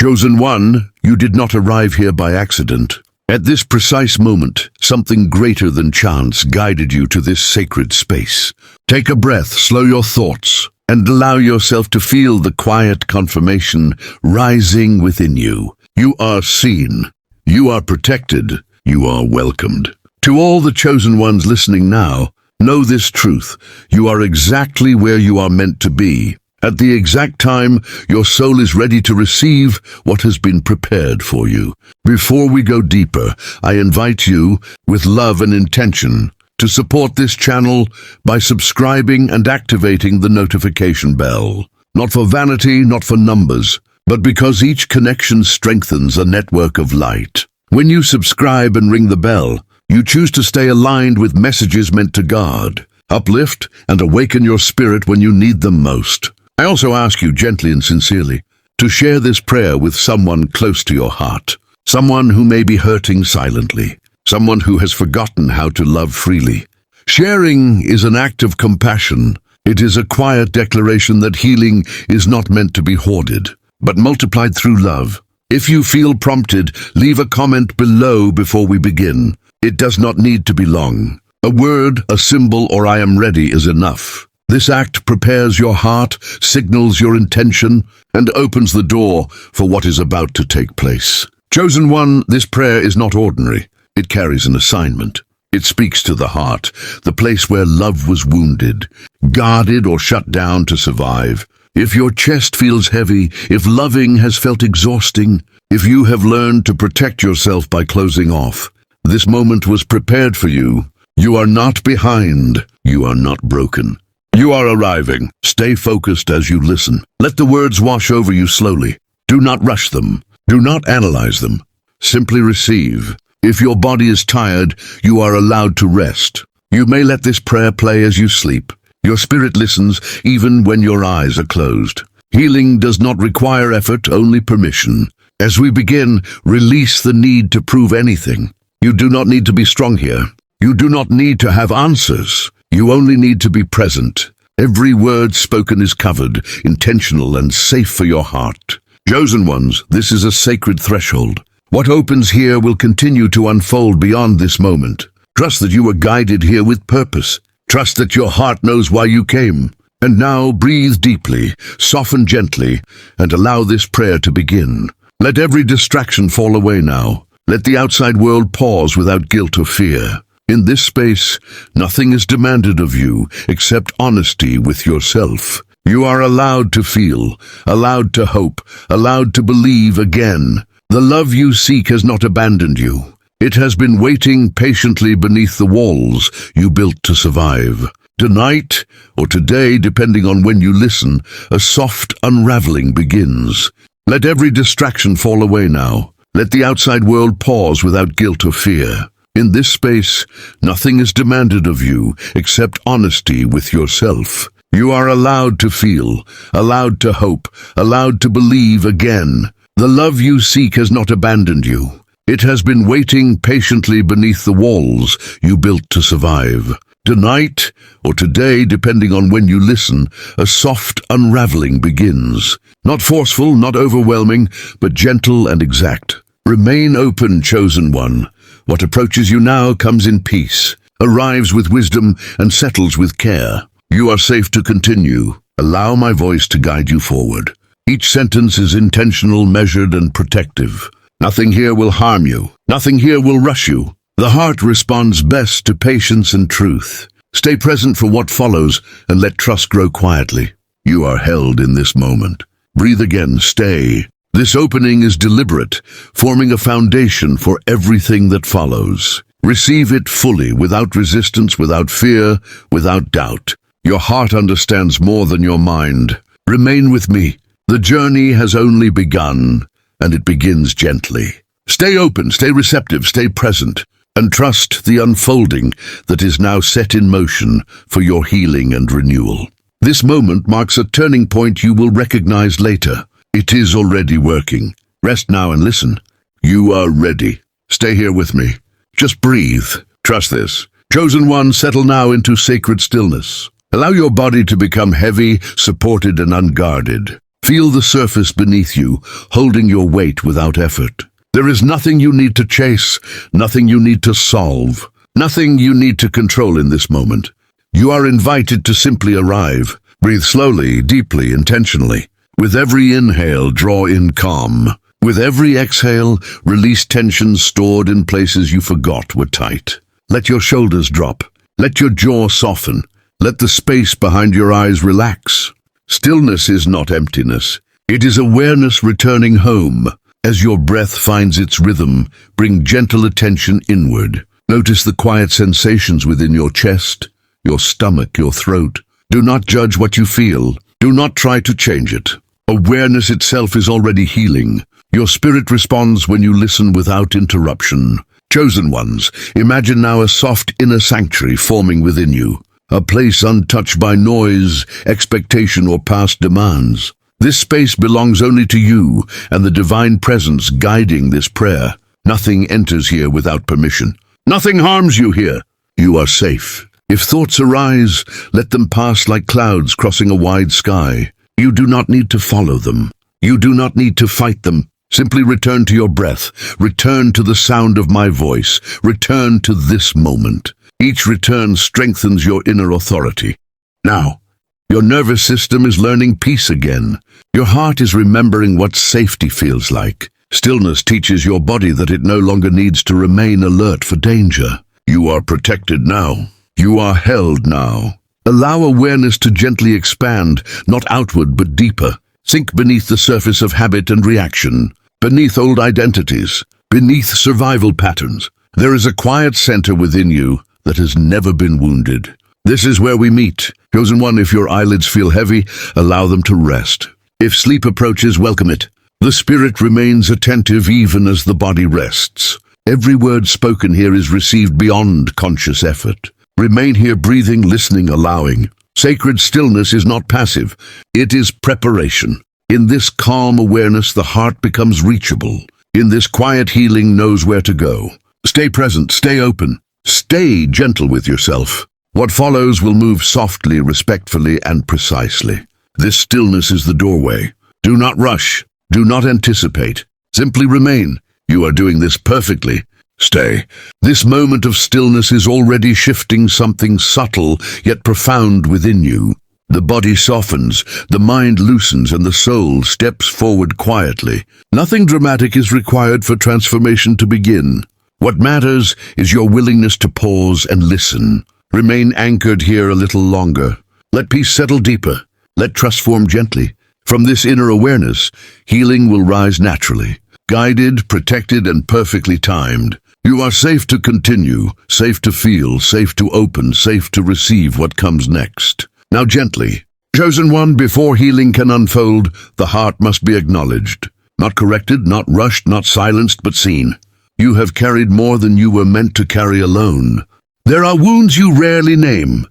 Chosen one, you did not arrive here by accident. At this precise moment, something greater than chance guided you to this sacred space. Take a breath, slow your thoughts, and allow yourself to feel the quiet confirmation rising within you. You are seen. You are protected. You are welcomed. To all the chosen ones listening now, know this truth. You are exactly where you are meant to be. At the exact time, your soul is ready to receive what has been prepared for you. Before we go deeper, I invite you, with love and intention, to support this channel by subscribing and activating the notification bell. Not for vanity, not for numbers, but because each connection strengthens a network of light. When you subscribe and ring the bell, you choose to stay aligned with messages meant to guard, uplift, and awaken your spirit when you need them most. I also ask you gently and sincerely to share this prayer with someone close to your heart, someone who may be hurting silently, someone who has forgotten how to love freely. Sharing is an act of compassion. It is a quiet declaration that healing is not meant to be hoarded, but multiplied through love. If you feel prompted, leave a comment below before we begin. It does not need to be long. A word, a symbol, or I am ready is enough. This act prepares your heart, signals your intention, and opens the door for what is about to take place. Chosen one, this prayer is not ordinary. It carries an assignment. It speaks to the heart, the place where love was wounded, guarded or shut down to survive. If your chest feels heavy, if loving has felt exhausting, if you have learned to protect yourself by closing off, this moment was prepared for you. You are not behind. You are not broken. You are arriving. Stay focused as you listen. Let the words wash over you slowly. Do not rush them. Do not analyze them. Simply receive. If your body is tired, you are allowed to rest. You may let this prayer play as you sleep. Your spirit listens even when your eyes are closed. Healing does not require effort, only permission. As we begin, release the need to prove anything. You do not need to be strong here. You do not need to have answers. You only need to be present. Every word spoken is covered, intentional, and safe for your heart. Chosen ones, this is a sacred threshold. What opens here will continue to unfold beyond this moment. Trust that you were guided here with purpose. Trust that your heart knows why you came. And now breathe deeply, soften gently, and allow this prayer to begin. Let every distraction fall away now. Let the outside world pause without guilt or fear. In this space, nothing is demanded of you except honesty with yourself. You are allowed to feel, allowed to hope, allowed to believe again. The love you seek has not abandoned you. It has been waiting patiently beneath the walls you built to survive. Tonight, or today, depending on when you listen, a soft unraveling begins. Let every distraction fall away now. Let the outside world pause without guilt or fear. In this space, nothing is demanded of you except honesty with yourself. You are allowed to feel, allowed to hope, allowed to believe again. The love you seek has not abandoned you. It has been waiting patiently beneath the walls you built to survive. Tonight, or today, depending on when you listen, a soft unraveling begins. Not forceful, not overwhelming, but gentle and exact. Remain open, chosen one. What approaches you now comes in peace, arrives with wisdom, and settles with care. You are safe to continue. Allow my voice to guide you forward. Each sentence is intentional, measured, and protective. Nothing here will harm you. Nothing here will rush you. The heart responds best to patience and truth. Stay present for what follows, and let trust grow quietly. You are held in this moment. Breathe again, stay. This opening is deliberate, forming a foundation for everything that follows. Receive it fully, without resistance, without fear, without doubt. Your heart understands more than your mind. Remain with me. The journey has only begun, and it begins gently. Stay open, stay receptive, stay present, and trust the unfolding that is now set in motion for your healing and renewal. This moment marks a turning point you will recognize later. It is already working. Rest now and listen. You are ready. Stay here with me. Just breathe. Trust this. Chosen one, settle now into sacred stillness. Allow your body to become heavy, supported, and unguarded. Feel the surface beneath you, holding your weight without effort. There is nothing you need to chase, nothing you need to solve, nothing you need to control in this moment. You are invited to simply arrive. Breathe slowly, deeply, intentionally. With every inhale, draw in calm. With every exhale, release tensions stored in places you forgot were tight. Let your shoulders drop. Let your jaw soften. Let the space behind your eyes relax. Stillness is not emptiness. It is awareness returning home. As your breath finds its rhythm, bring gentle attention inward. Notice the quiet sensations within your chest, your stomach, your throat. Do not judge what you feel. Do not try to change it. Awareness itself is already healing. Your spirit responds when you listen without interruption. Chosen ones, imagine now a soft inner sanctuary forming within you. A place untouched by noise, expectation, or past demands. This space belongs only to you and the divine presence guiding this prayer. Nothing enters here without permission. Nothing harms you here. You are safe. If thoughts arise, let them pass like clouds crossing a wide sky. You do not need to follow them. You do not need to fight them. Simply return to your breath. Return to the sound of my voice. Return to this moment. Each return strengthens your inner authority. Now, your nervous system is learning peace again. Your heart is remembering what safety feels like. Stillness teaches your body that it no longer needs to remain alert for danger. You are protected now. You are held now. Allow awareness to gently expand, not outward but deeper. Sink beneath the surface of habit and reaction, beneath old identities, beneath survival patterns. There is a quiet center within you that has never been wounded. This is where we meet. Chosen one, if your eyelids feel heavy, allow them to rest. If sleep approaches, welcome it. The spirit remains attentive even as the body rests. Every word spoken here is received beyond conscious effort. Remain here breathing, listening, allowing. Sacred stillness is not passive. It is preparation. In this calm awareness, the heart becomes reachable. In this quiet healing, knows where to go. Stay present, stay open. Stay gentle with yourself. What follows will move softly, respectfully, and precisely. This stillness is the doorway. Do not rush. Do not anticipate. Simply remain. You are doing this perfectly. Stay. This moment of stillness is already shifting something subtle yet profound within you. The body softens, the mind loosens, and the soul steps forward quietly. Nothing dramatic is required for transformation to begin. What matters is your willingness to pause and listen. Remain anchored here a little longer. Let peace settle deeper. Let trust form gently. From this inner awareness, healing will rise naturally. Guided, protected, and perfectly timed. You are safe to continue, safe to feel, safe to open, safe to receive what comes next. Now gently. Chosen one, before healing can unfold, the heart must be acknowledged. Not corrected, not rushed, not silenced, but seen. You have carried more than you were meant to carry alone. There are wounds you rarely name,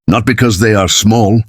not because they are small,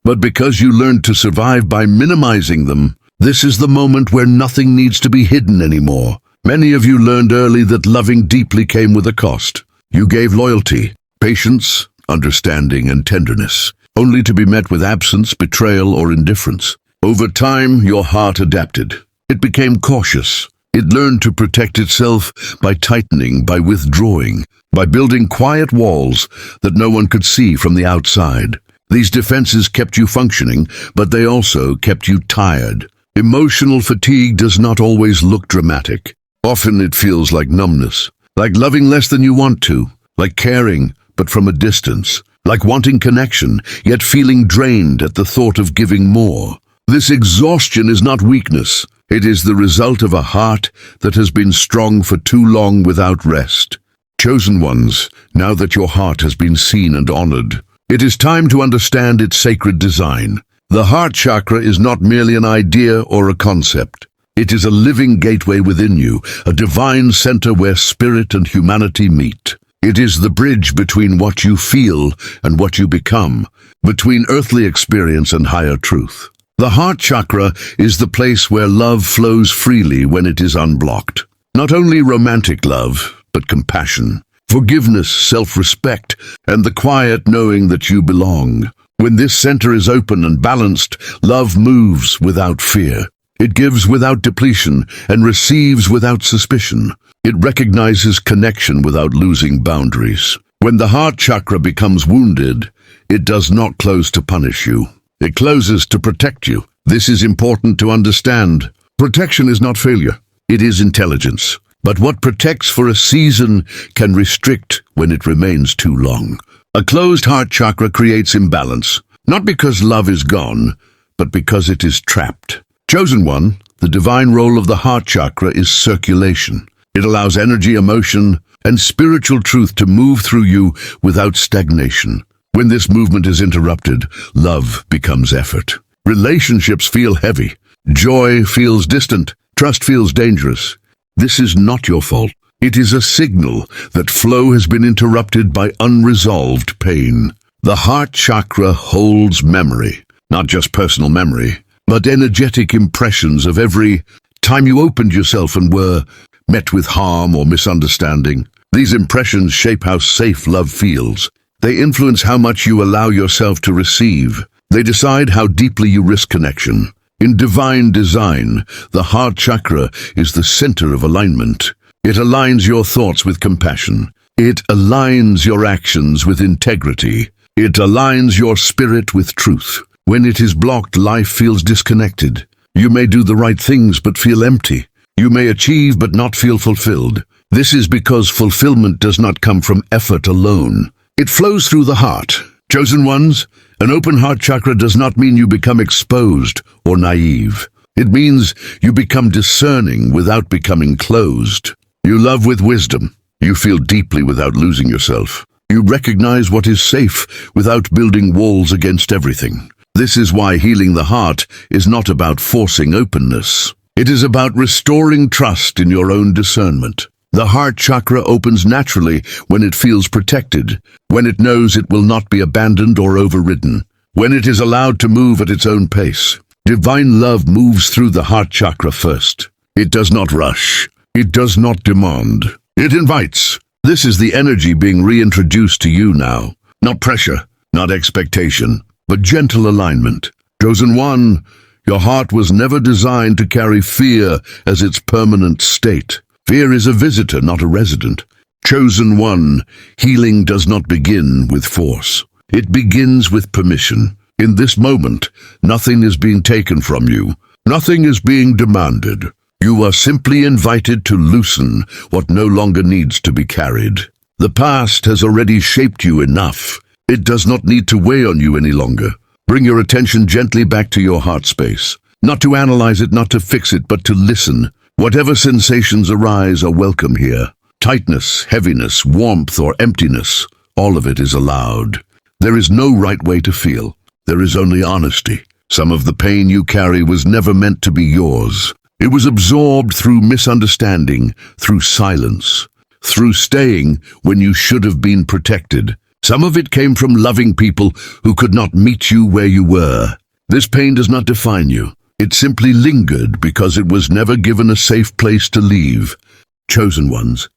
but because you learned to survive by minimizing them. This is the moment where nothing needs to be hidden anymore. Many of you learned early that loving deeply came with a cost. You gave loyalty, patience, understanding, and tenderness, only to be met with absence, betrayal, or indifference. Over time, your heart adapted. It became cautious. It learned to protect itself by tightening, by withdrawing, by building quiet walls that no one could see from the outside. These defenses kept you functioning, but they also kept you tired. Emotional fatigue does not always look dramatic. Often it feels like numbness, like loving less than you want to, like caring, but from a distance, like wanting connection, yet feeling drained at the thought of giving more. This exhaustion is not weakness. It is the result of a heart that has been strong for too long without rest. Chosen ones, now that your heart has been seen and honored, it is time to understand its sacred design. The heart chakra is not merely an idea or a concept. It is a living gateway within you, a divine center where spirit and humanity meet. It is the bridge between what you feel and what you become, between earthly experience and higher truth. The heart chakra is the place where love flows freely when it is unblocked. Not only romantic love, but compassion, forgiveness, self-respect, and the quiet knowing that you belong. When this center is open and balanced, love moves without fear. It gives without depletion and receives without suspicion. It recognizes connection without losing boundaries. When the heart chakra becomes wounded, it does not close to punish you. It closes to protect you. This is important to understand. Protection is not failure. It is intelligence. But what protects for a season can restrict when it remains too long. A closed heart chakra creates imbalance, not because love is gone, but because it is trapped. Chosen one, the divine role of the heart chakra is circulation. It allows energy, emotion, and spiritual truth to move through you without stagnation. When this movement is interrupted, love becomes effort. Relationships feel heavy. Joy feels distant. Trust feels dangerous. This is not your fault. It is a signal that flow has been interrupted by unresolved pain. The heart chakra holds memory, not just personal memory, but energetic impressions of every time you opened yourself and were met with harm or misunderstanding. These impressions shape how safe love feels. They influence how much you allow yourself to receive. They decide how deeply you risk connection. In divine design, the heart chakra is the center of alignment. It aligns your thoughts with compassion. It aligns your actions with integrity. It aligns your spirit with truth. When it is blocked, life feels disconnected. You may do the right things but feel empty. You may achieve but not feel fulfilled. This is because fulfillment does not come from effort alone. It flows through the heart. Chosen ones, an open heart chakra does not mean you become exposed or naive. It means you become discerning without becoming closed. You love with wisdom. You feel deeply without losing yourself. You recognize what is safe without building walls against everything. This is why healing the heart is not about forcing openness. It is about restoring trust in your own discernment. The heart chakra opens naturally when it feels protected, when it knows it will not be abandoned or overridden, when it is allowed to move at its own pace. Divine love moves through the heart chakra first. It does not rush. It does not demand. It invites. This is the energy being reintroduced to you now. Not pressure, not expectation, but gentle alignment. Chosen one, your heart was never designed to carry fear as its permanent state. Fear is a visitor, not a resident. Chosen one, healing does not begin with force. It begins with permission. In this moment, nothing is being taken from you. Nothing is being demanded. You are simply invited to loosen what no longer needs to be carried. The past has already shaped you enough. It does not need to weigh on you any longer. Bring your attention gently back to your heart space. Not to analyze it, not to fix it, but to listen. Whatever sensations arise are welcome here. Tightness, heaviness, warmth, or emptiness, all of it is allowed. There is no right way to feel. There is only honesty. Some of the pain you carry was never meant to be yours. It was absorbed through misunderstanding, through silence, through staying when you should have been protected. Some of it came from loving people who could not meet you where you were. This pain does not define you. It simply lingered because it was never given a safe place to leave. Chosen ones.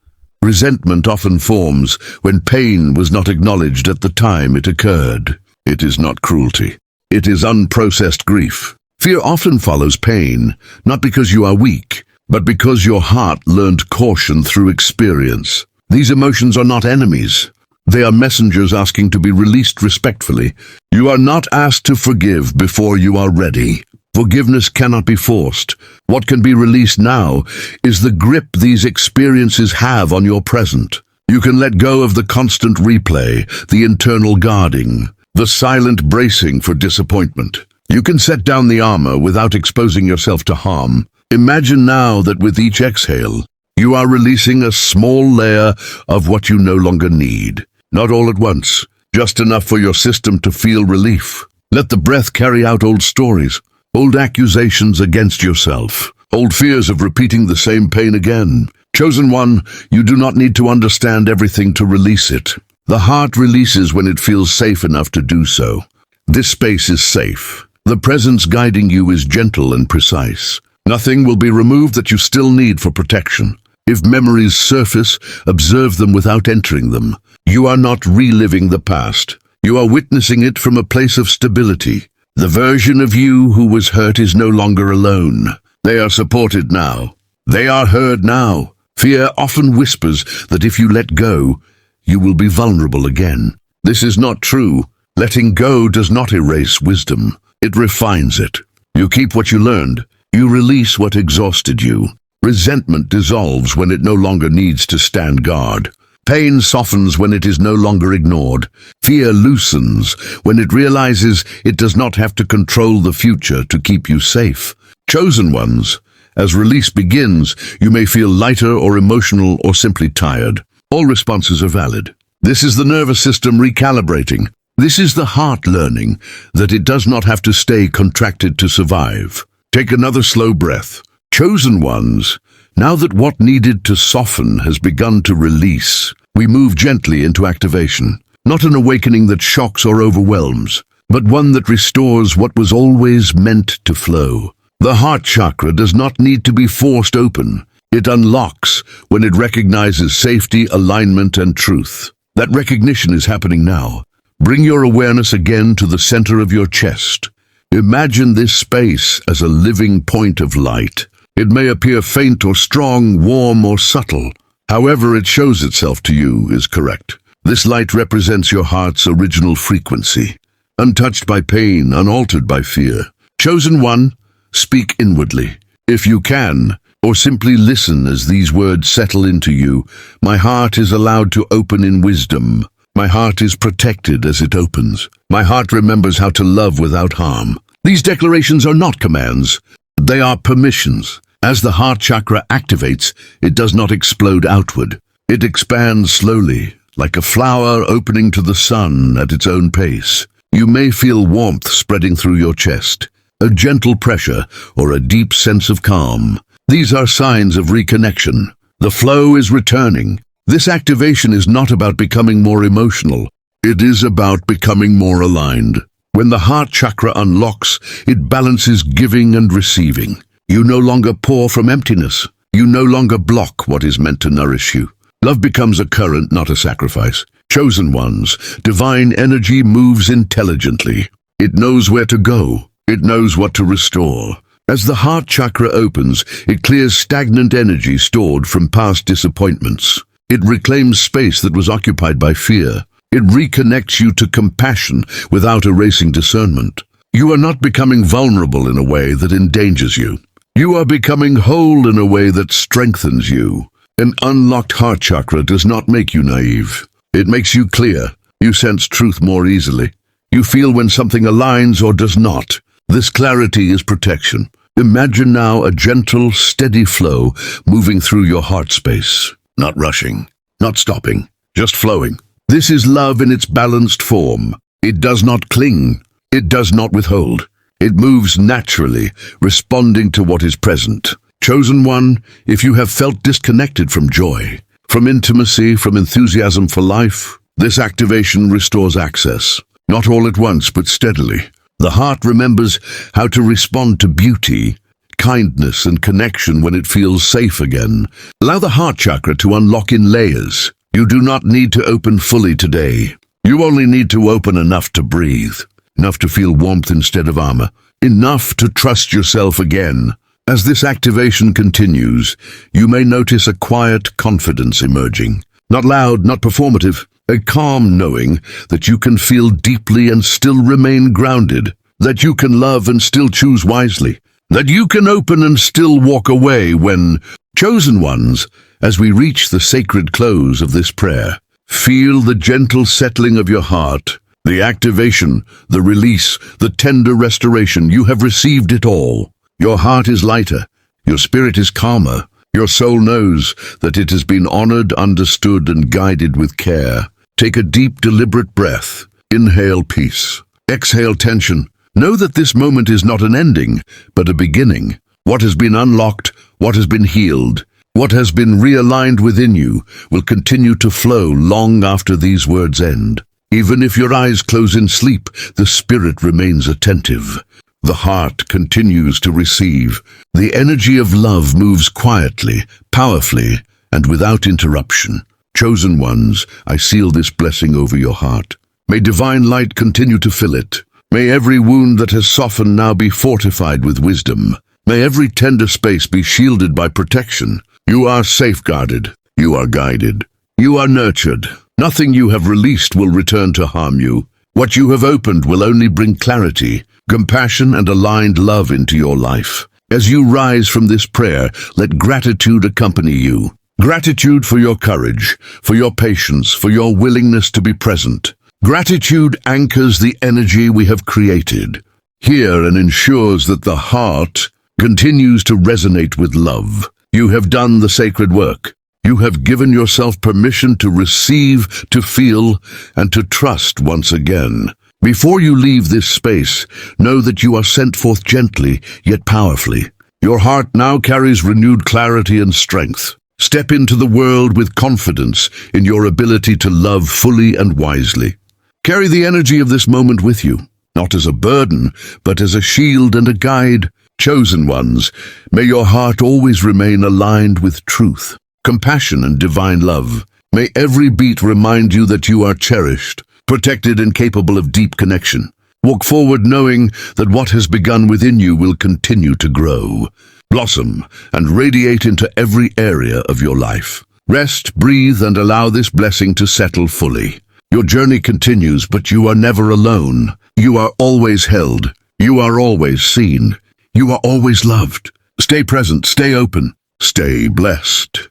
Resentment often forms when pain was not acknowledged at the time it occurred. It is not cruelty. It is unprocessed grief. Fear often follows pain, not because you are weak, but because your heart learned caution through experience. These emotions are not enemies. They are messengers asking to be released respectfully. You are not asked to forgive before you are ready. Forgiveness cannot be forced. What can be released now is the grip these experiences have on your present. You can let go of the constant replay, the internal guarding, the silent bracing for disappointment. You can set down the armor without exposing yourself to harm. Imagine now that with each exhale, you are releasing a small layer of what you no longer need. Not all at once, just enough for your system to feel relief. Let the breath carry out old stories, old accusations against yourself, old fears of repeating the same pain again. Chosen one, you do not need to understand everything to release it. The heart releases when it feels safe enough to do so. This space is safe. The presence guiding you is gentle and precise. Nothing will be removed that you still need for protection. If memories surface, observe them without entering them. You are not reliving the past. You are witnessing it from a place of stability. The version of you who was hurt is no longer alone. They are supported now. They are heard now. Fear often whispers that if you let go, you will be vulnerable again. This is not true. Letting go does not erase wisdom. It refines it. You keep what you learned. You release what exhausted you. Resentment dissolves when it no longer needs to stand guard. Pain softens when it is no longer ignored. Fear loosens when it realizes it does not have to control the future to keep you safe. Chosen ones, as release begins, you may feel lighter or emotional or simply tired. All responses are valid. This is the nervous system recalibrating. This is the heart learning that it does not have to stay contracted to survive. Take another slow breath. Chosen ones, now that what needed to soften has begun to release, we move gently into activation. Not an awakening that shocks or overwhelms, but one that restores what was always meant to flow. The heart chakra does not need to be forced open. It unlocks when it recognizes safety, alignment, and truth. That recognition is happening now. Bring your awareness again to the center of your chest. Imagine this space as a living point of light. It may appear faint or strong, warm or subtle. However it shows itself to you is correct. This light represents your heart's original frequency, untouched by pain, unaltered by fear. Chosen one, speak inwardly, if you can, or simply listen as these words settle into you. My heart is allowed to open in wisdom. My heart is protected as it opens. My heart remembers how to love without harm. These declarations are not commands. They are permissions. As the heart chakra activates, it does not explode outward. It expands slowly, like a flower opening to the sun at its own pace. You may feel warmth spreading through your chest, a gentle pressure, or a deep sense of calm. These are signs of reconnection. The flow is returning. This activation is not about becoming more emotional. It is about becoming more aligned. When the heart chakra unlocks, it balances giving and receiving. You no longer pour from emptiness. You no longer block what is meant to nourish you. Love becomes a current, not a sacrifice. Chosen ones, divine energy moves intelligently. It knows where to go. It knows what to restore. As the heart chakra opens, it clears stagnant energy stored from past disappointments. It reclaims space that was occupied by fear. It reconnects you to compassion without erasing discernment. You are not becoming vulnerable in a way that endangers you. You are becoming whole in a way that strengthens you. An unlocked heart chakra does not make you naive. It makes you clear. You sense truth more easily. You feel when something aligns or does not. This clarity is protection. Imagine now a gentle, steady flow moving through your heart space. Not rushing, not stopping, just flowing. This is love in its balanced form. It does not cling. It does not withhold. It moves naturally, responding to what is present. Chosen one, if you have felt disconnected from joy, from intimacy, from enthusiasm for life, this activation restores access. Not all at once, but steadily. The heart remembers how to respond to beauty, kindness, and connection when it feels safe again. Allow the heart chakra to unlock in layers. You do not need to open fully today. You only need to open enough to breathe, enough to feel warmth instead of armor, enough to trust yourself again. As this activation continues, you may notice a quiet confidence emerging. Not loud, not performative, a calm knowing that you can feel deeply and still remain grounded, that you can love and still choose wisely, that you can open and still walk away when, chosen ones, as we reach the sacred close of this prayer, feel the gentle settling of your heart, the activation, the release, the tender restoration. You have received it all. Your heart is lighter, your spirit is calmer, your soul knows that it has been honored, understood, and guided with care. Take a deep, deliberate breath. Inhale peace. Exhale tension. Know that this moment is not an ending, but a beginning. What has been unlocked, what has been healed, what has been realigned within you will continue to flow long after these words end. Even if your eyes close in sleep, the spirit remains attentive. The heart continues to receive. The energy of love moves quietly, powerfully, and without interruption. Chosen ones, I seal this blessing over your heart. May divine light continue to fill it. May every wound that has softened now be fortified with wisdom. May every tender space be shielded by protection. You are safeguarded. You are guided. You are nurtured. Nothing you have released will return to harm you. What you have opened will only bring clarity, compassion, and aligned love into your life. As you rise from this prayer, let gratitude accompany you. Gratitude for your courage, for your patience, for your willingness to be present. Gratitude anchors the energy we have created here and ensures that the heart continues to resonate with love. You have done the sacred work. You have given yourself permission to receive, to feel, and to trust once again. Before you leave this space, know that you are sent forth gently, yet powerfully. Your heart now carries renewed clarity and strength. Step into the world with confidence in your ability to love fully and wisely. Carry the energy of this moment with you, not as a burden, but as a shield and a guide. Chosen ones, may your heart always remain aligned with truth, compassion, and divine love. May every beat remind you that you are cherished, protected, and capable of deep connection. Walk forward knowing that what has begun within you will continue to grow, blossom, and radiate into every area of your life. Rest, breathe, and allow this blessing to settle fully. Your journey continues, but you are never alone. You are always held. You are always seen. You are always loved. Stay present, stay open, stay blessed.